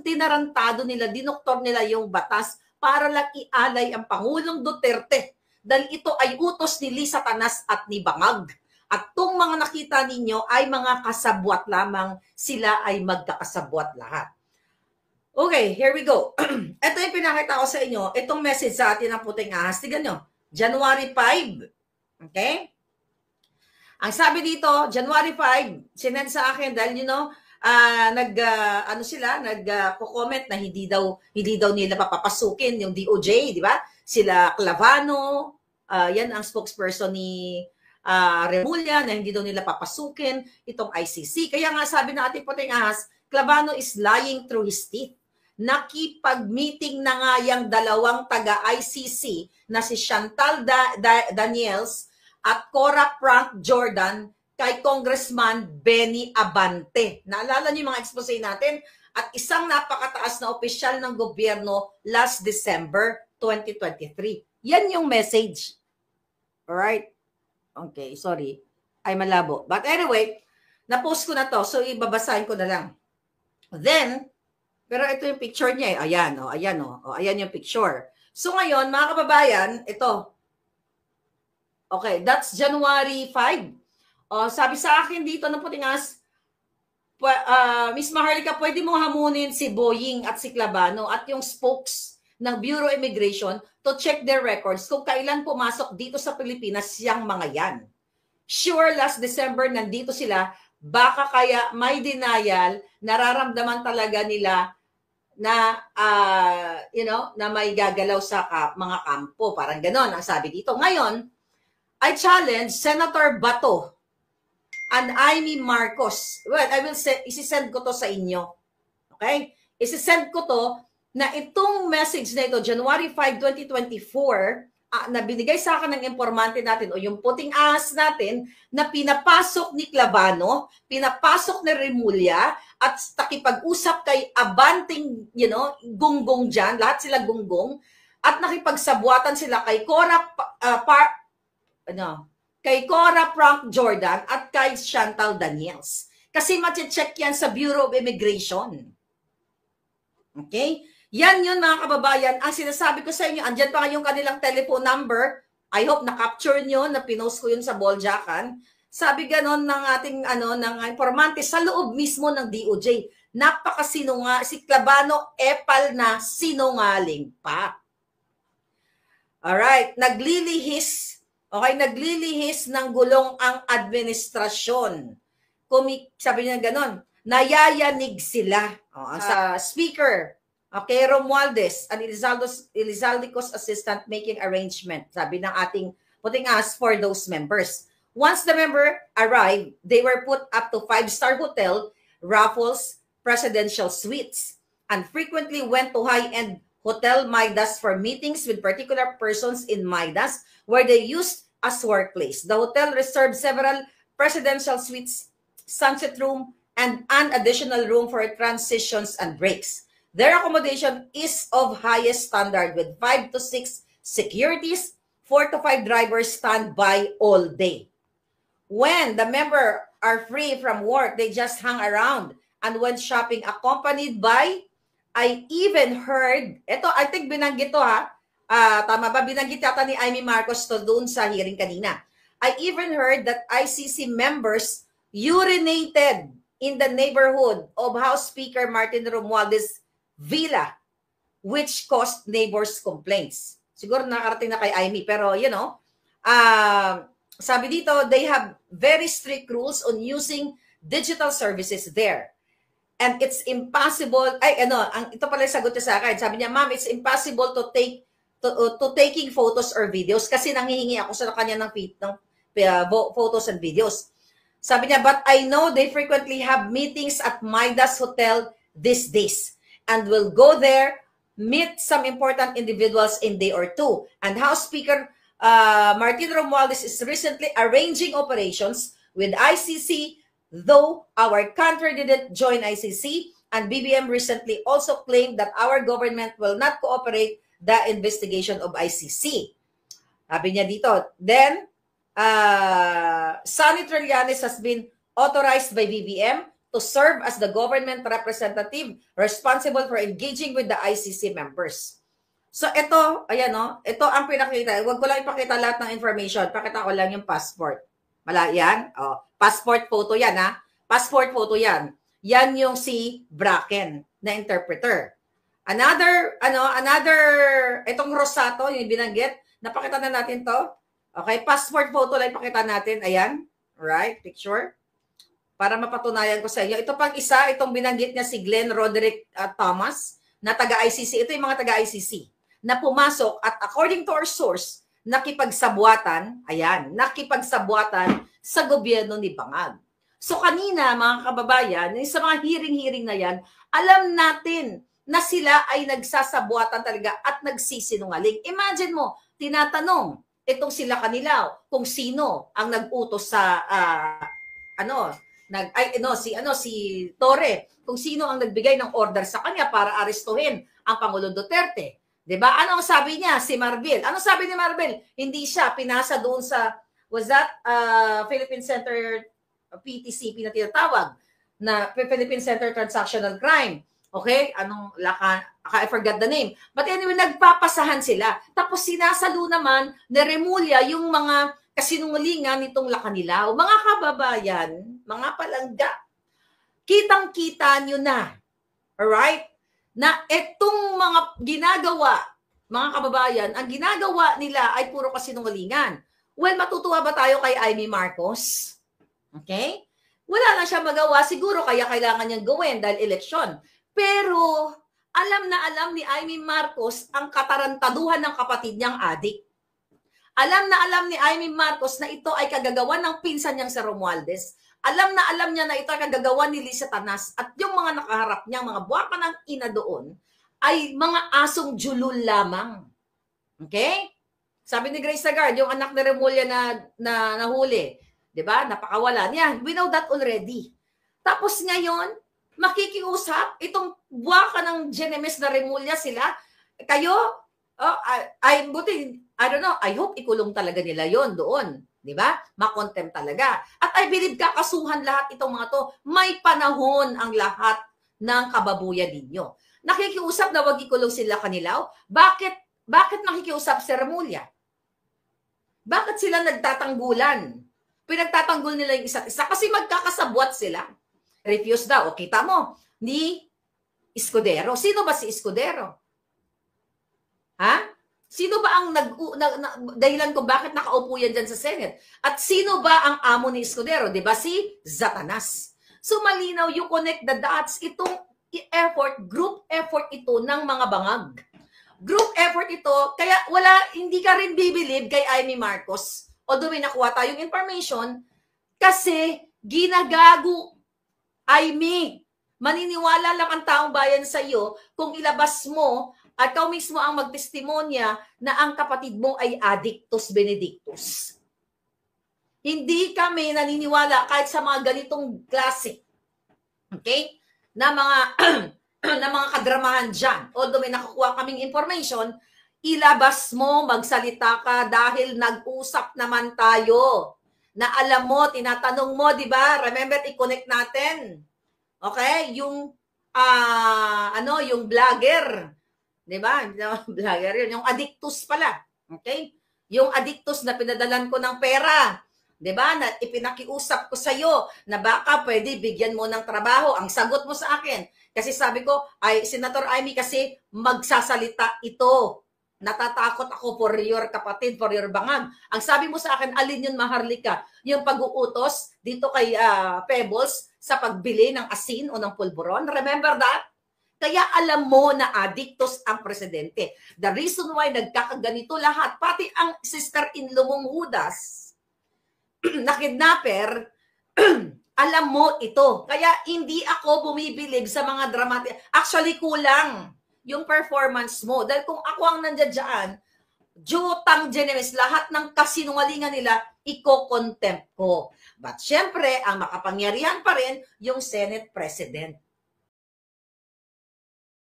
tinarantado nila, dinoktor nila yung batas para lang ialay ang Pangulong Duterte dahil ito ay utos ni Lisa Tanas at ni Bangag. At tong mga nakita ninyo ay mga kasabwat lamang, sila ay magkakasabwat lahat. Okay, here we go. Ito yung pinakita ko sa inyo, itong message sa atin ng puting ahas. Tignan nyo, January 5. Okay? Ang sabi dito, January 5, sinend sa akin dahil nagko-comment na hindi daw nila papapasukin yung DOJ, di ba? Sila Clavano, yan ang spokesperson ni Remulla na hindi daw nila papasukin itong ICC. Kaya nga sabi ng ating puting ahas, Clavano is lying through his teeth. Nakipag-meeting na nga yung dalawang taga-ICC na si Chantal Daniels at Cora Frank Jordan kay Congressman Benny Abante. Naalala niyo yung mga expose natin? At isang napakataas na opisyal ng gobyerno last December 2023. Yan yung message. Alright? Okay, sorry. Ay malabo. But anyway, na-post ko na to. So, ibabasahin ko na lang. Then, pero ito yung picture niya. Ayan, ayan yung picture. So, ngayon, mga kababayan, ito. Okay, that's January 5. Sabi sa akin dito ng puting ahas, Miss Maharlika, pwede mo hamunin si Boying at si Clavano at yung spokes ng Bureau Immigration to check their records kung kailan pumasok dito sa Pilipinas yung mga yan. Sure, last December nandito sila, baka kaya may denial, nararamdaman talaga nila na na may gagalaw sa mga kampo, parang ganon ang sabi dito. Ngayon, I challenge Senator Bato and Amy Marcos. Well, I will say, isisend ko to sa inyo. Okay? Isisend ko to na itong message na ito, January 5, 2024, na binigay sa akin ng informante natin o yung puting ahas natin na pinapasok ni Clavano, pinapasok ni Remulla at nakipag-usap kay Abanting, gunggong dyan, lahat sila gunggong, at nakipagsabuatan sila kay kay Cora Frank Jordan at kay Chantal Daniels. Kasi mati-check yan sa Bureau of Immigration. Okay? Yan yun mga kababayan. Ang sinasabi ko sa inyo, andyan pa yung kanilang telephone number. I hope na-capture nyo, na pinost ko yun sa Boljakan. Sabi ganon ng ating ng informante sa loob mismo ng DOJ. Si Clavano epal na sinungaling pa. Alright, naglilihis ng gulong ang administrasyon. Sabi niya ganon, nayayanig sila. Sa speaker, okay, Romualdez, an Elizalde's assistant making arrangement, sabi ng ating puting ahas for those members. Once the member arrived, they were put up to 5-star hotel, Raffles Presidential Suites, and frequently went to high-end Hotel Midas for meetings with particular persons in Midas, where they used as workplace. The hotel reserved several presidential suites, sunset room, and an additional room for transitions and breaks. Their accommodation is of highest standard with 5 to 6 securities, 4 to 5 drivers stand by all day. When the member are free from work, they just hang around and went shopping accompanied by, I even heard, I think binanggit to tama ba? Binanggit yata ni Amy Marcos to doon sa hearing kanina. I even heard that ICC members urinated in the neighborhood of House Speaker Martin Romualdez villa, which caused neighbors' complaints. Siguro nakarating na kay Amy, pero sabi dito, they have very strict rules on using digital services there. And it's impossible, ito pala yung sagot niya sa akin. Sabi niya, ma'am, it's impossible to taking photos or videos kasi nanghihingi ako sa kanya ng photos and videos. Sabi niya, but I know they frequently have meetings at Midas Hotel these days and will go there, meet some important individuals in day or two. And House Speaker Martin Romualdez is recently arranging operations with ICC, though our country didn't join ICC, and BBM recently also claimed that our government will not cooperate the investigation of ICC. Sabi niya dito, then, Sonny Trillanes has been authorized by BBM to to serve as the government representative responsible for engaging with the ICC members. So ito, ayan o, ito ang pinakita. Huwag ko lang ipakita lahat ng information. Pakita ko lang yung passport. Mala, yan. O, passport photo yan ha. Passport photo yan. Yan yung si Bracken na interpreter. Another, itong Rosato, yung binanggit, napakita na natin to. Okay, passport photo lang ipakita natin. Ayan. Right, picture. Para mapatunayan ko sa inyo. Ito pang isa, itong binanggit niya si Glenn Roderick Thomas na taga-ICC. Ito yung mga taga-ICC na pumasok at according to our source, nakipagsabuatan, ayan, nakipagsabuatan sa gobyerno ni Bangag. So kanina, mga kababayan, sa mga hearing-hearing na yan, alam natin na sila ay nagsasabuatan talaga at nagsisinungaling. Imagine mo, tinatanong itong sila Kanilaw kung sino ang nag-utos sa si Torre, kung sino ang nagbigay ng order sa kanya para arestuhin ang Pangulong Duterte. 'Di ba? Ano ang sabi niya? Si Marbil. Ano sabi ni Marbil? Hindi siya pinasa doon sa Philippine Center PTCP na tinatawag na Philippine Center Transactional Crime. Okay? I forgot the name. But anyway, nagpapasahan sila. Tapos sinasalo naman ni Remulla yung mga kasinungalingan nitong Lacanilao. Mga kababayan, mga palangga, kitang-kita nyo na. Alright? Na itong mga ginagawa, mga kababayan, ang ginagawa nila ay puro kasinungalingan. Well, matutuwa ba tayo kay Amy Marcos? Okay? Wala na siya magawa. Siguro kaya kailangan niyang gawin dahil eleksyon. Pero alam na alam ni Amy Marcos ang katarantaduhan ng kapatid niyang adik. Alam na alam ni Amy Marcos na ito ay kagagawan ng pinsan niyang si Romualdez. Alam na alam niya na ito ay kagagawan ni Lisa Tanas at yung mga nakaharap niyang mga buwaka ng ina doon ay mga asong julul lamang. Okay? Sabi ni Grace Sagard, yung anak ni Remulla na nahuli, 'di ba? Napakawalan niya. We know that already. Tapos ngayon, makikiusap itong buwaka ng Genemes na Remulla sila. Kayo, I don't know, I hope ikulong talaga nila yon doon. Di ba? Makontem talaga. At I believe kakasuhan lahat itong mga to. May panahon ang lahat ng kababuyan ninyo. Nakikiusap na wag ikulong sila Kanilaw. Bakit nakikiusap si Remulla? Bakit sila nagtatanggulan? Pinagtatanggol nila yung isa't isa kasi magkakasabwat sila. Refuse daw. O kita mo, ni Escudero. Sino ba si Escudero? Ha? Sino ba ang dahilan kung bakit nakaupo yan dyan sa Senate? At sino ba ang amo ni Escudero? Diba si Zatanas? So malinaw, you connect the dots. Itong effort, group effort ito ng mga bangag. Group effort ito, kaya hindi ka rin bibilib kay Amy Marcos. Although may nakuha tayong information, kasi ginagago Amy. Maniniwala lang ang taong bayan sa iyo kung ilabas mo at ikaw mismo ang magtestimonya na ang kapatid mo ay Addictus Benedictus. Hindi kami naniniwala kahit sa mga ganitong klase. Okay? Na mga na mga kadramahan dyan. Although may nakukuha kaming information, ilabas mo, magsalita ka dahil nag-usap naman tayo. Na alam mo, tinatanong mo, di ba? Remember, i-connect natin. Okay? Yung vlogger. Diba? Vlogger yun. Yung Addictus pala. Okay? Yung Addictus na pinadalan ko ng pera. Diba? Na ipinakiusap ko sa'yo na baka pwede bigyan mo ng trabaho. Ang sagot mo sa akin. Kasi sabi ko, Senator Amy, kasi magsasalita ito. Natatakot ako for your kapatid, for your bangag. Ang sabi mo sa akin, alin yun, Maharlika? Yung pag-uutos dito kay Pebbles sa pagbili ng asin o ng pulburon. Remember that? Kaya alam mo na Addictus ang presidente. The reason why nagkakaganito lahat, pati ang sister-in-law mong Judas, na kidnapper, alam mo ito. Kaya hindi ako bumibilib sa mga dramatic. Actually, kulang yung performance mo. Dahil kung ako ang nandiyan dyan, Jutang Genemes, lahat ng kasinungalingan nila, iko-contempt ko. But syempre, ang makapangyarihan pa rin yung Senate President.